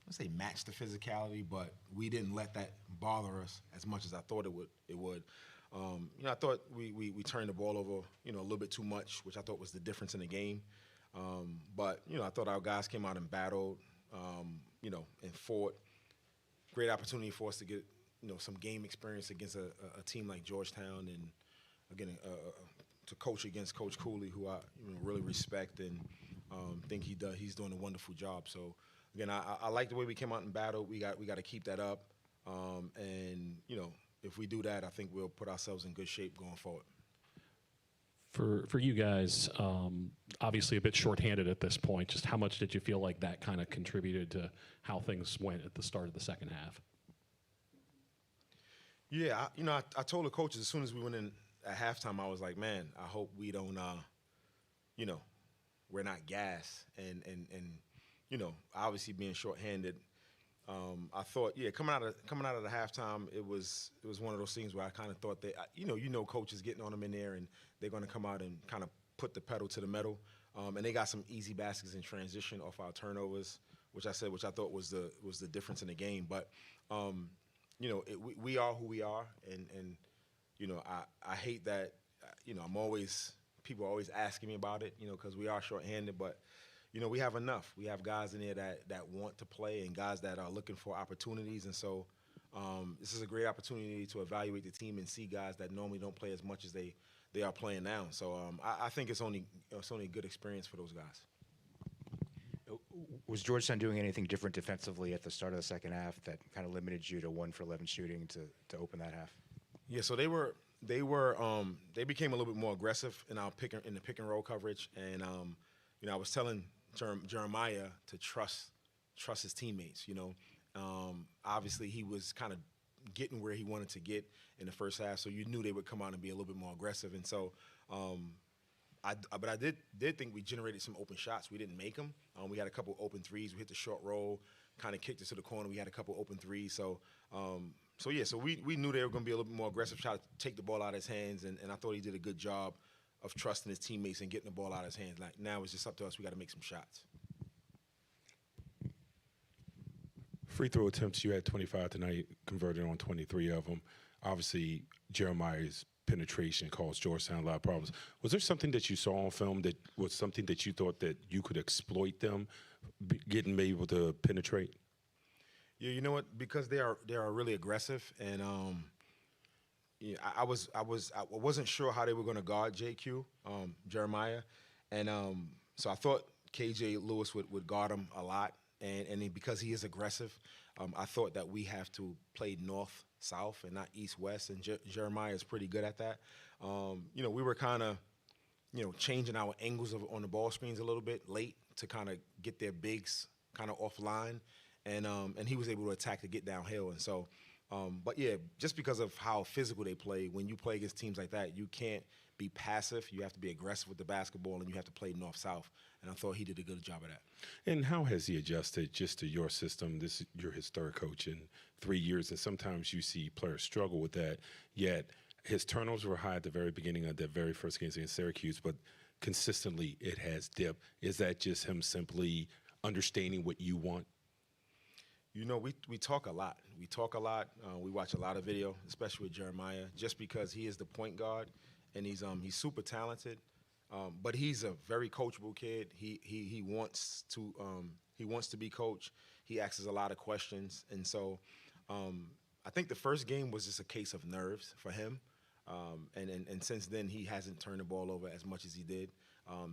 I say match the physicality, but we didn't let that bother us as much as I thought it would. I thought we turned the ball over, a little bit too much, which I thought was the difference in the game. But I thought our guys came out and battled, and fought. Great opportunity for us to get, some game experience against a team like Georgetown, and again, to coach against Coach Cooley, who I really respect and think he's doing a wonderful job. So again, I like the way we came out and battled. We got to keep that up, and if we do that, I think we'll put ourselves in good shape going forward. For you guys, obviously a bit shorthanded at this point. Just how much did you feel like that kind of contributed to how things went at the start of the second half? Yeah, I told the coaches as soon as we went in at halftime, I was like, man, I hope we don't, we're not gas, and obviously being shorthanded. I thought, coming out of the halftime, it was one of those things where I kind of thought that, coaches getting on them in there, and they're going to come out and kind of put the pedal to the metal. And they got some easy baskets in transition off our turnovers, which I thought was the difference in the game. But we are who we are, and I hate that. People are always asking me about it, because we are shorthanded, but. We have enough. We have guys in there that want to play, and guys that are looking for opportunities. And so this is a great opportunity to evaluate the team and see guys that normally don't play as much as they are playing now. So I think it's only a good experience for those guys. Was Georgetown doing anything different defensively at the start of the second half that kind of limited you to 1 for 11 shooting to open that half? Yeah, so they became a little bit more aggressive in the pick and roll coverage, and I was telling Jeremiah to trust his teammates. Obviously he was kind of getting where he wanted to get in the first half, so you knew they would come out and be a little bit more aggressive. And so, but I did think we generated some open shots. We didn't make them. We had a couple open threes. We hit the short roll, kind of kicked it to the corner. We had a couple open threes. So we knew they were going to be a little bit more aggressive, try to take the ball out of his hands, and I thought he did a good job of trusting his teammates and getting the ball out of his hands. Like, now it's just up to us. We got to make some shots. Free throw attempts, you had 25 tonight, converted on 23 of them. Obviously, Jeremiah's penetration caused Georgetown a lot of problems. Was there something that you saw on film that was something that you thought that you could exploit them, getting able to penetrate? Yeah, you know what? Because they are really aggressive, and I wasn't sure how they were going to guard JQ, Jeremiah, and so I thought KJ Lewis would guard him a lot, and because he is aggressive, I thought that we have to play north-south and not east-west, and Jeremiah is pretty good at that. We were kind of, changing our angles on the ball screens a little bit late to kind of get their bigs kind of offline, and he was able to attack to get downhill, and so. But yeah, just because of how physical they play, when you play against teams like that, you can't be passive. You have to be aggressive with the basketball, and you have to play north-south. And I thought he did a good job of that. And how has he adjusted just to your system? You're his third coach in 3 years, and sometimes you see players struggle with that. Yet his turnovers were high at the very beginning of that very first game against Syracuse, but consistently it has dipped. Is that just him simply understanding what you want? We talk a lot. We watch a lot of video, especially with Jeremiah, just because he is the point guard, and he's super talented. But he's a very coachable kid. He wants to be coached. He asks us a lot of questions, and so I think the first game was just a case of nerves for him. And since then he hasn't turned the ball over as much as he did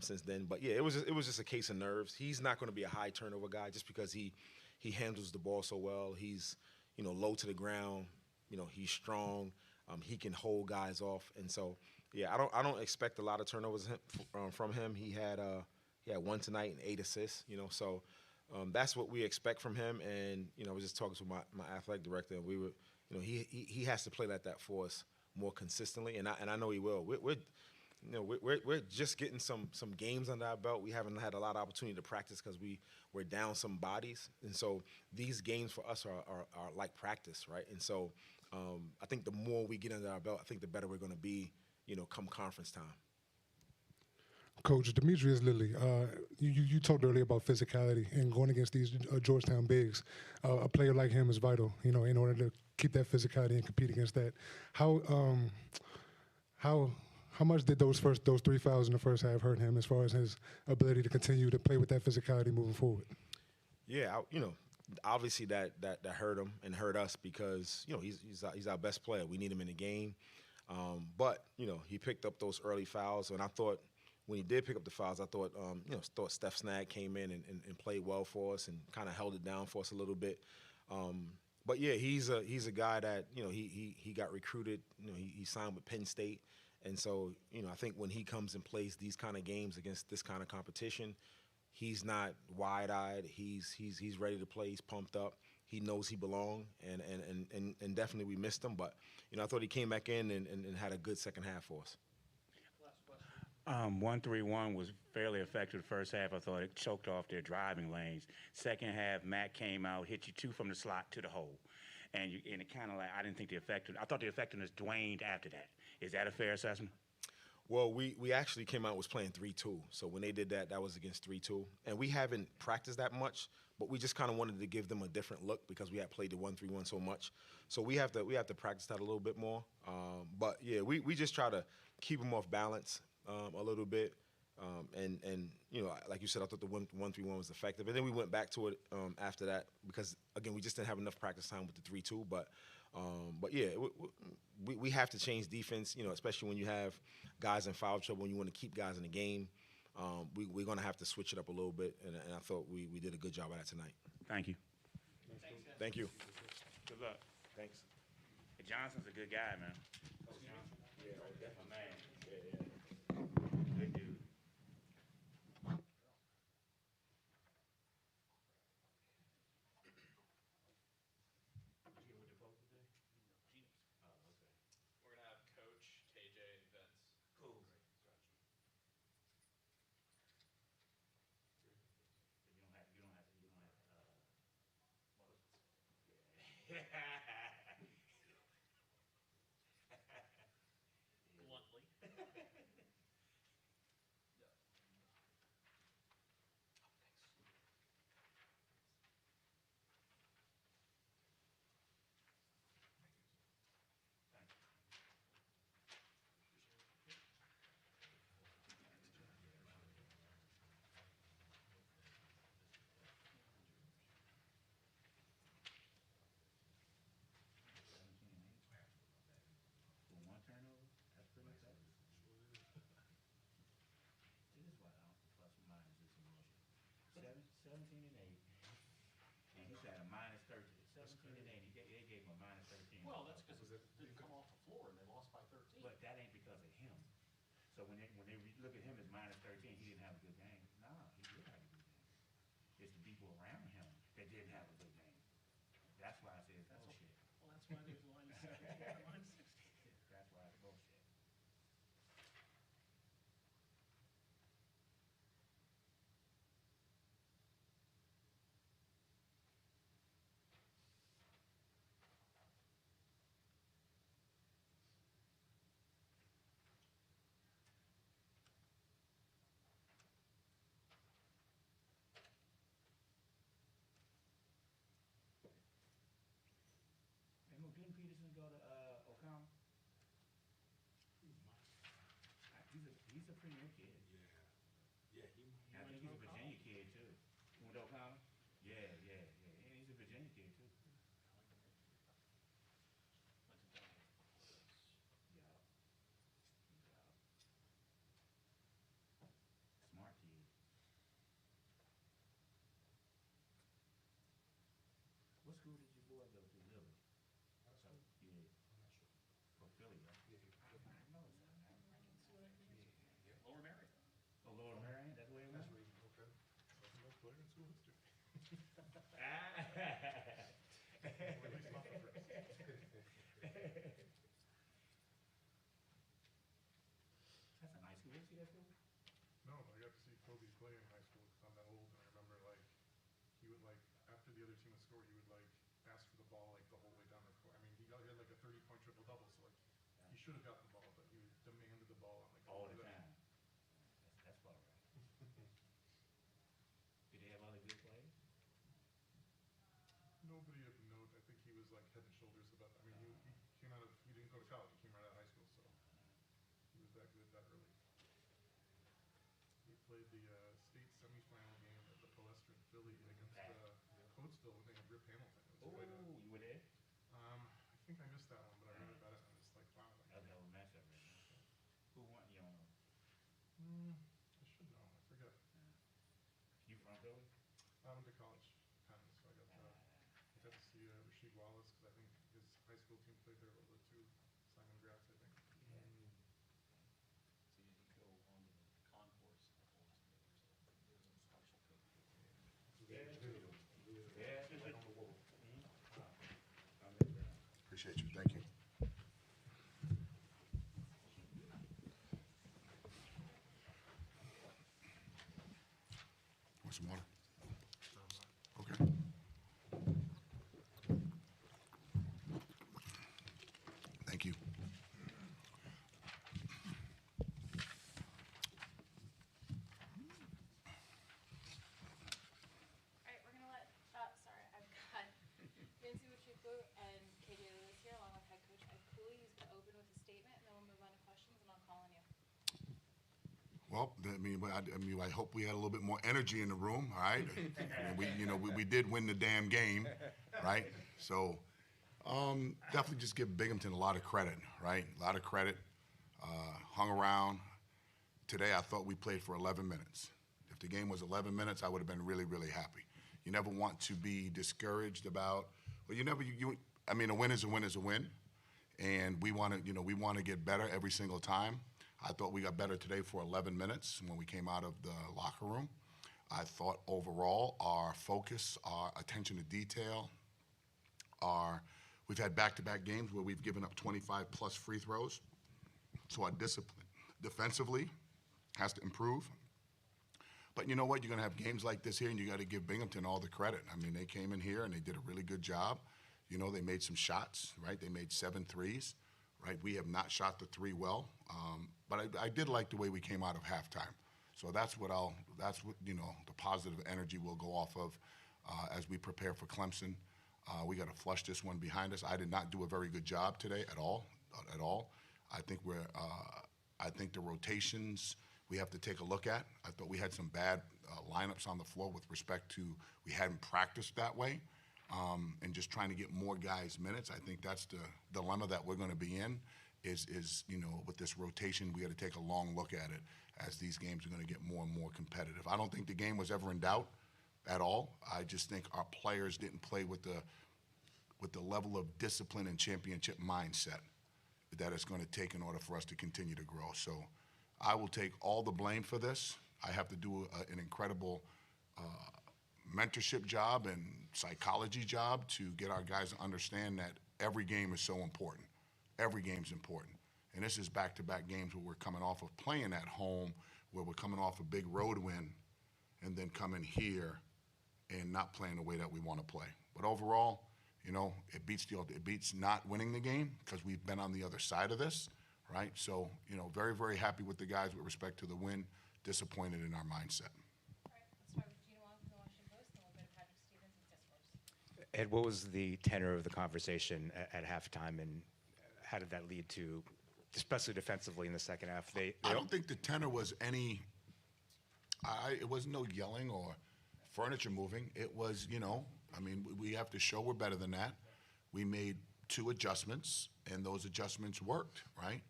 since then. But yeah, it was just a case of nerves. He's not going to be a high turnover guy just because he handles the ball so well. He's, low to the ground. He's strong. He can hold guys off, and so yeah, I don't expect a lot of turnovers from him. He had one tonight and 8 assists. So that's what we expect from him. And I was just talking to my athletic director, and we were, he has to play like that for us more consistently, and I know he will. We're just getting some games under our belt. We haven't had a lot of opportunity to practice because we're down some bodies, and so these games for us are like practice, right? And so I think the more we get under our belt, I think the better we're going to be, come conference time. Coach Demetrius Lilly, you talked earlier about physicality and going against these Georgetown bigs. A player like him is vital, in order to keep that physicality and compete against that. How much did those 3 fouls in the first half hurt him as far as his ability to continue to play with that physicality moving forward? Yeah, obviously that hurt him and hurt us because he's our best player. We need him in the game. But he picked up those early fouls, and I thought when he did pick up the fouls, I thought thought Steph Snag came in and played well for us and kind of held it down for us a little bit. But yeah, he's a guy that he got recruited. He signed with Penn State, and so I think when he comes and plays these kind of games against this kind of competition, he's not wide-eyed. He's ready to play. He's pumped up. He knows he belongs, and definitely we missed him. But I thought he came back in and had a good second half for us. 1-3-1 was fairly effective the first half. I thought it choked off their driving lanes. Second half, Matt came out, hit you 2 from the slot to the hole. And it kind of I didn't think I thought the effectiveness waned after that. Is that a fair assessment? Well, we actually came out was playing 3-2. So when they did that, that was against 3-2. And we haven't practiced that much, but we just kind of wanted to give them a different look because we had played the 1-3-1 so much. So we have to practice that a little bit more. But yeah, we just try to keep them off balance a little bit. And like you said, I thought the 1-3-1 was effective. And then we went back to it after that because, again, we just didn't have enough practice time with the 3-2. But yeah, we have to change defense, especially when you have guys in foul trouble and you want to keep guys in the game. We're going to have to switch it up a little bit, and I thought we did a good job of that tonight. Thank you. Thank you. Good luck. Thanks. Johnson's a good guy, man. Yeah, my man. Good dude. We're going to have Coach, KJ, and Vince. Cool. Bluntly. One turnover, that's pretty effective. This is why I don't plus or minus this emotion. 17 and 8. And he's at a minus 13. 17 and 8. They gave him a minus 13. Well, that's because it didn't come off the floor and they lost by 13. But that ain't because of him. So when they look at him as minus 13, he didn't have a good game. Nah, he did have a good game. It's the people around him that didn't have a good game. That's why I say it's bullshit. Well, that's why there's minus 17, minus 16. That's why it's bullshit. And didn't Peterson go to O'Connell? He's a premier kid. Yeah, I think he's a Virginia kid too. Went to O'Connell? Yeah. And he's a Virginia kid too. Yeah. Smart kid. What school did your boy go to, Lily? So, yeah. For Philly, right? I know it's Lower Marion. Oh, Lower Marion, that's where he went? Okay. Most player in school history. That's a nice school. You see that school? No, I got to see Kobe play in high school because I'm that old, and I remember he would after the other team would score, he would ask for the ball the whole way down the court. I mean, he had a 30-point triple double, so he should have gotten the ball, but he demanded the ball on All the way down. time. That's what like head and shoulders above. I mean, he didn't go to college. He came right out of high school, so he was that good that early. He played the state semifinal game at the Palestra in Philly against Coatesville when they had Rip Hamilton. It was quite a, you were there? I think I missed that one, but I read about it and I was like, wow. That was a hell of a matchup, man. Who won? You don't know. I should know. I forget. You from Philly? I went to college, Penn, so I got to see Rasheed Wallace because I think his high school team played there a little bit too. Simon Gratz, I think. So you go on the concourse Appreciate you. Thank you. Want some water? Okay. Thank you. All right, we're gonna let, sorry, I've got Nancy Wachuku and KJ Lewis here, along with head coach Ed Cooley, who's gonna open with a statement, and then we'll move on to questions, and I'll call on you. Well, I hope we had a little bit more energy in the room, all right? We did win the damn game, right? So, definitely just give Binghamton a lot of credit, right? A lot of credit. Hung around. Today, I thought we played for 11 minutes. If the game was 11 minutes, I would have been really, really happy. You never want to be discouraged about, well, a win is a win is a win. And we want to get better every single time. I thought we got better today for 11 minutes when we came out of the locker room. I thought overall our focus, our attention to detail, we've had back-to-back games where we've given up 25 plus free throws. So our discipline defensively has to improve. But you know what? You're going to have games like this here, and you got to give Binghamton all the credit. I mean, they came in here and they did a really good job. They made some shots, right? They made 7 threes, right? We have not shot the three well, but I did like the way we came out of halftime. So that's what the positive energy will go off of as we prepare for Clemson. We got to flush this one behind us. I did not do a very good job today at all. I think the rotations we have to take a look at. I thought we had some bad lineups on the floor with respect to we hadn't practiced that way, and just trying to get more guys minutes. I think that's the dilemma that we're going to be in. Is with this rotation, we got to take a long look at it as these games are going to get more and more competitive. I don't think the game was ever in doubt at all. I just think our players didn't play with the level of discipline and championship mindset that it's going to take in order for us to continue to grow. So I will take all the blame for this. I have to do an incredible mentorship job and psychology job to get our guys to understand that every game is so important. Every game's important. And this is back-to-back games where we're coming off of playing at home, where we're coming off a big road win, and then coming here and not playing the way that we want to play. But overall, it beats not winning the game because we've been on the other side of this, right? So, very, very happy with the guys with respect to the win, disappointed in our mindset. All right, let's start with Gina Wong from the Washington Post, and then we'll go to Patrick Stevens and Discourse. Ed, what was the tenor of the conversation at halftime, and how did that lead to, especially defensively in the second half? I don't think the tenor was it was no yelling or furniture moving. It was, we have to show we're better than that. We made 2 adjustments, and those adjustments worked, right?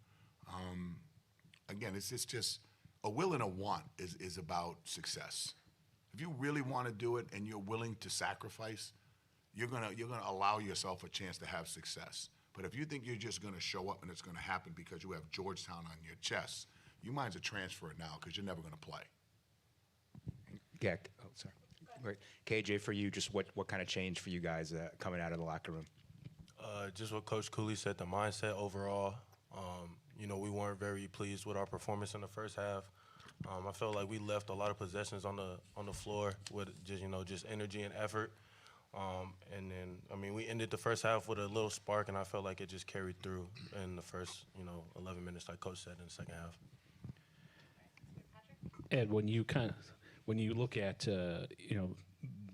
Again, it's just a will and a want is about success. If you really want to do it and you're willing to sacrifice, you're gonna allow yourself a chance to have success. But if you think you're just gonna show up and it's gonna happen because you have Georgetown on your chest, you might as well transfer it now because you're never gonna play. Yeah. Oh, sorry. Great. KJ, for you, just what kind of change for you guys coming out of the locker room? Just what Coach Cooley said, the mindset overall. We weren't very pleased with our performance in the first half. I felt like we left a lot of possessions on the floor with just energy and effort. And then, we ended the first half with a little spark, and I felt like it just carried through in the first, 11 minutes, like Coach said, in the second half. Patrick? Ed, when you look at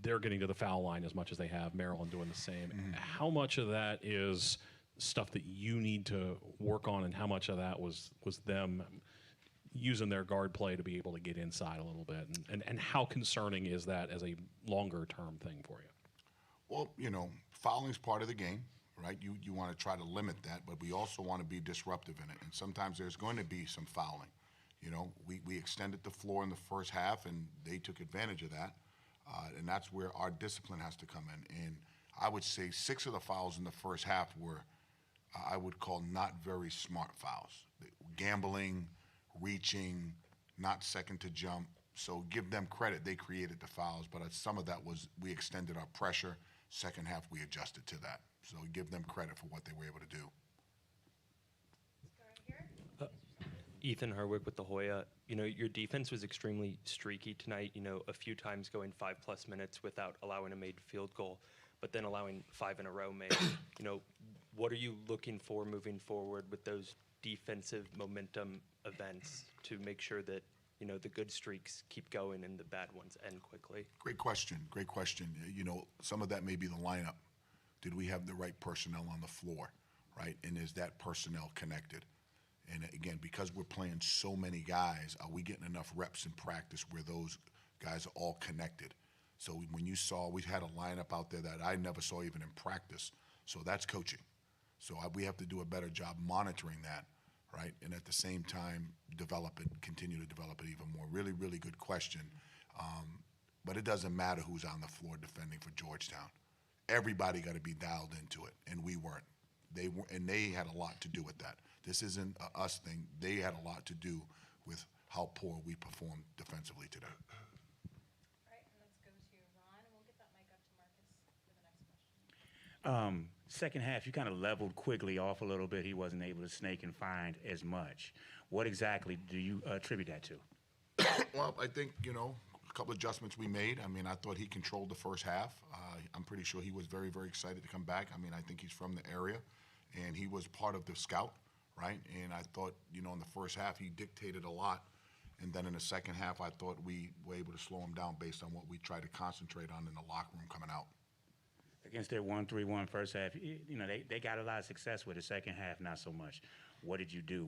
they're getting to the foul line as much as they have. Maryland doing the same. How much of that is stuff that you need to work on, and how much of that was them using their guard play to be able to get inside a little bit? And how concerning is that as a longer term thing for you? Well, fouling's part of the game, right? You want to try to limit that, but we also want to be disruptive in it. And sometimes there's going to be some fouling. We extended the floor in the first half, and they took advantage of that. And that's where our discipline has to come in. And I would say 6 of the fouls in the first half were, I would call, not very smart fouls. Gambling, reaching, not second to jump. So give them credit. They created the fouls, but some of that was we extended our pressure. Second half, we adjusted to that. So give them credit for what they were able to do. Ethan Harwick with the Hoya. Your defense was extremely streaky tonight, a few times going 5+ minutes without allowing a made field goal, but then allowing 5 in a row made. What are you looking for moving forward with those defensive momentum events to make sure that, the good streaks keep going and the bad ones end quickly? Great question. Some of that may be the lineup. Did we have the right personnel on the floor, right? And is that personnel connected? And again, because we're playing so many guys, are we getting enough reps in practice where those guys are all connected? So when you saw, we had a lineup out there that I never saw even in practice. So that's coaching. So we have to do a better job monitoring that, right? And at the same time, continue to develop it even more. Really, really good question. But it doesn't matter who's on the floor defending for Georgetown. Everybody got to be dialed into it, and we weren't. They had a lot to do with that. This isn't a us thing. They had a lot to do with how poor we performed defensively today. All right, and let's go to Ron, and we'll get that mic up to Marcus for the next question. Second half, you kind of leveled Quigley off a little bit. He wasn't able to snake and find as much. What exactly do you attribute that to? Well, I think, a couple adjustments we made. I thought he controlled the first half. I'm pretty sure he was very, very excited to come back. I think he's from the area, and he was part of the scout, right? And I thought, in the first half, he dictated a lot. And then in the second half, I thought we were able to slow him down based on what we tried to concentrate on in the locker room coming out. Against their 1-3-1 first half, they got a lot of success with the second half, not so much. What did you do?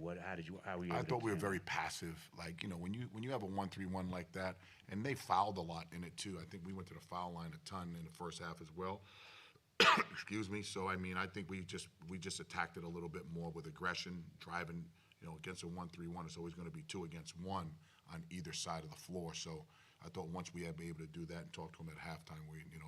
How were you? I thought we were very passive. When you have a 1-3-1 like that, and they fouled a lot in it too. I think we went to the foul line a ton in the first half as well. Excuse me. So I think we just attacked it a little bit more with aggression, driving. Against a 1-3-1, it's always going to be 2 against 1 on either side of the floor. So I thought once we had been able to do that and talk to them at halftime,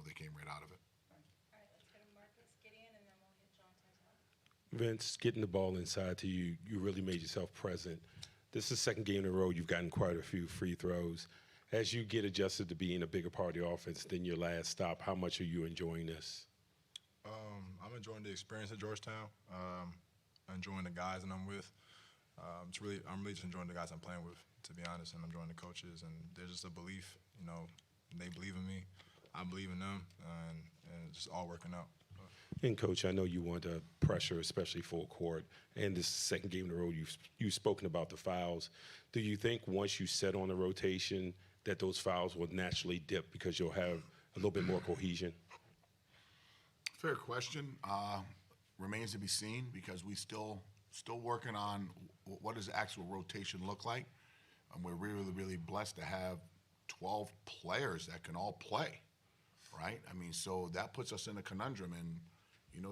they came right out of it. All right, let's go to Marcus, Gideon, and then we'll hit John Tizell. Vince, getting the ball inside to you, you really made yourself present. This is the second game in a row you've gotten quite a few free throws. As you get adjusted to being a bigger part of the offense than your last stop, how much are you enjoying this? I'm enjoying the experience at Georgetown. Enjoying the guys that I'm with. I'm really just enjoying the guys I'm playing with, to be honest, and I'm enjoying the coaches. And there's just a belief, they believe in me, I believe in them, and it's just all working out. And, Coach, I know you want to pressure, especially full court. And this second game in a row, you've spoken about the fouls. Do you think once you set on a rotation that those fouls will naturally dip because you'll have a little bit more cohesion? Fair question. Remains to be seen because we still working on what does the actual rotation look like. And we're really, really blessed to have 12 players that can all play, right? So that puts us in a conundrum. And,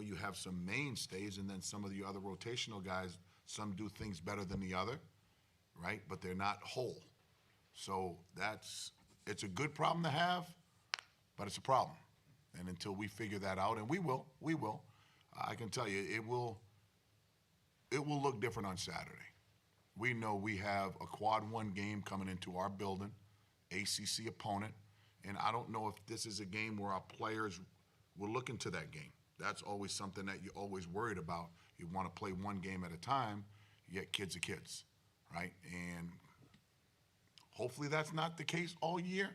you have some mainstays and then some of the other rotational guys, some do things better than the other, right? But they're not whole. So it's a good problem to have, but it's a problem. And until we figure that out, and we will, I can tell you, it will look different on Saturday. We know we have a quad 1 game coming into our building, ACC opponent, and I don't know if this is a game where our players will look into that game. That's always something that you're always worried about. You want to play one game at a time, yet kids are kids, right? And hopefully that's not the case all year,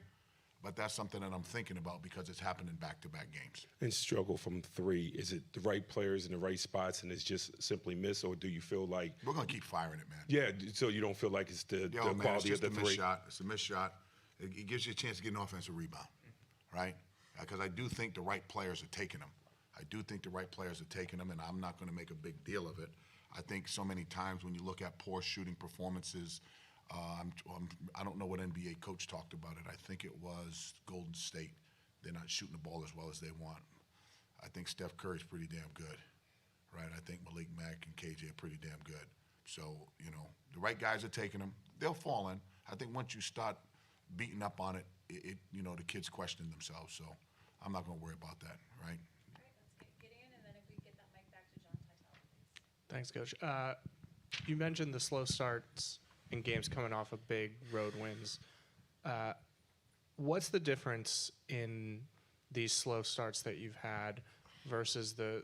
but that's something that I'm thinking about because it's happened in back-to-back games. And struggle from 3, is it the right players in the right spots and it's just simply miss, or do you feel like we're going to keep firing it, man? Yeah, so you don't feel like it's the quality it's of the 3? It's a missed shot. It gives you a chance to get an offensive rebound, right? because I do think the right players are taking them. I do think the right players are taking them, and I'm not going to make a big deal of it. I think so many times when you look at poor shooting performances, I don't know what NBA coach talked about it. I think it was Golden State. They're not shooting the ball as well as they want. I think Steph Curry's pretty damn good, right? I think Malik Mack and KJ are pretty damn good. So, you know, the right guys are taking them. They'll fall in. I think once you start beating up on it, you know, the kids question themselves. So I'm not going to worry about that, right? All right, let's get Gideon, and then if we get that mic back to John Titel, please. Thanks, Coach. You mentioned the slow starts in games coming off of big road wins. What's the difference in these slow starts that you've had versus the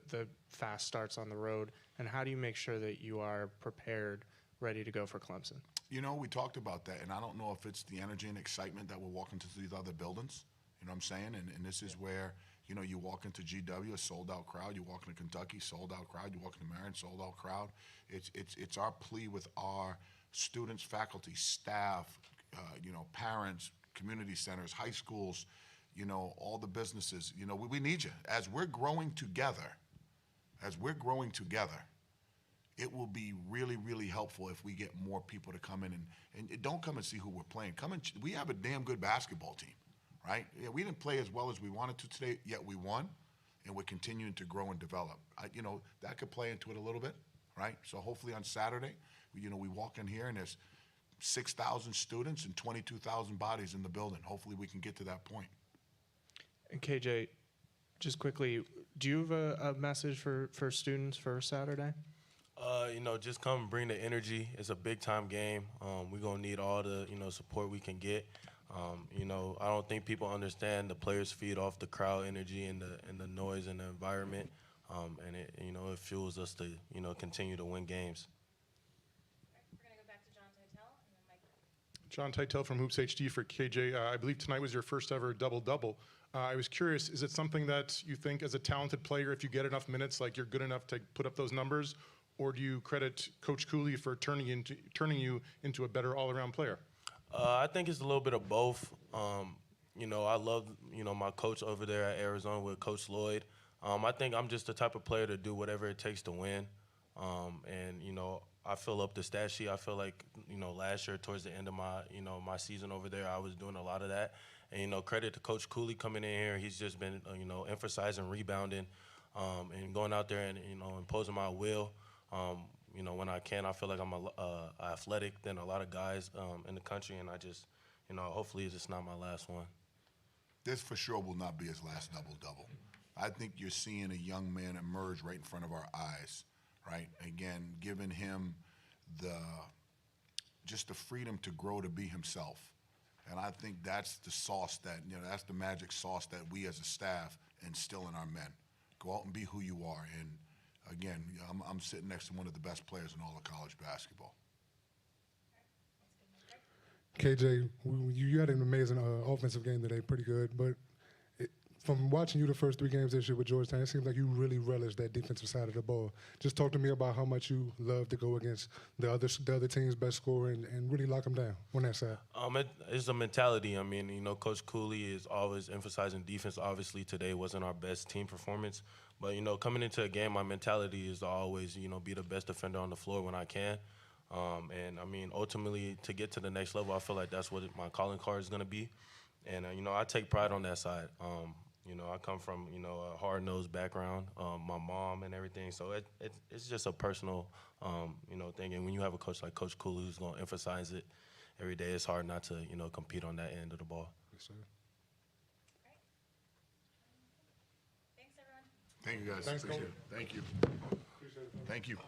fast starts on the road, and how do you make sure that you are prepared, ready to go for Clemson? You know, we talked about that, and I don't know if it's the energy and excitement that we're walking to these other buildings. You know what I'm saying? And this is where, you know, you walk into GW, a sold-out crowd. You walk into Kentucky, sold-out crowd. You walk into Marion, sold-out crowd. It's our plea with our students, faculty, staff, you know, parents, community centers, high schools, you know, all the businesses. You know, we need you. As we're growing together, it will be really, really helpful if we get more people to come in and don't come and see who we're playing. We have a damn good basketball team, right? Yeah, we didn't play as well as we wanted to today, yet we won, and we're continuing to grow and develop. You know, that could play into it a little bit, right? So hopefully on Saturday, you know, we walk in here and there's 6,000 students and 22,000 bodies in the building. Hopefully we can get to that point. And KJ, just quickly, do you have a message for students for Saturday? You know, just come and bring the energy. It's a big-time game. We're going to need all the, you know, support we can get. You know, I don't think people understand the players feed off the crowd energy and the noise and the environment. And it, you know, it fuels us to, you know, continue to win games. All right, we're going to go back to John Titel, and then Mike. John Titel from Hoops HD for KJ. I believe tonight was your first ever double-double. I was curious, is it something that you think as a talented player, if you get enough minutes, like you're good enough to put up those numbers, or do you credit Coach Cooley for turning you into a better all-around player? I think it's a little bit of both. You know, I love, you know, my coach over there at Arizona with Coach Lloyd. I think I'm just the type of player to do whatever it takes to win. And, you know, I fill up the stat sheet. I feel like, you know, last year towards the end of my, you know, my season over there, I was doing a lot of that. And, you know, credit to Coach Cooley coming in here. He's just been, you know, emphasizing rebounding and going out there and, you know, imposing my will. You know, when I can, I feel like I'm athletic than a lot of guys in the country. And I just, you know, hopefully it's not my last one. This for sure will not be his last double-double. I think you're seeing a young man emerge right in front of our eyes, right? Again, giving him just the freedom to grow, to be himself. And I think that's the sauce that, you know, that's the magic sauce that we as a staff instill in our men. Go out and be who you are. And again, I'm sitting next to one of the best players in all of college basketball. KJ, you had an amazing offensive game today, pretty good. But from watching you the first 3 games this year with Georgetown, it seems like you really relish that defensive side of the ball. Just talk to me about how much you love to go against the other team's best scorer and really lock them down on that side. It's a mentality. I mean, you know, Coach Cooley is always emphasizing defense. Obviously, today wasn't our best team performance. But, you know, coming into a game, my mentality is to always, you know, be the best defender on the floor when I can. And, I mean, ultimately, to get to the next level, I feel like that's what my calling card is going to be. And, you know, I take pride on that side. You know, I come from, you know, a hard-nosed background, my mom and everything. So it's just a personal, you know, thing. And when you have a coach like Coach Cooley who's going to emphasize it every day, it's hard not to, you know, compete on that end of the ball. Yes, sir. Thanks, everyone. Thank you, guys. Thanks, Appreciate Coach. it. Thank you. Appreciate it. Thank you.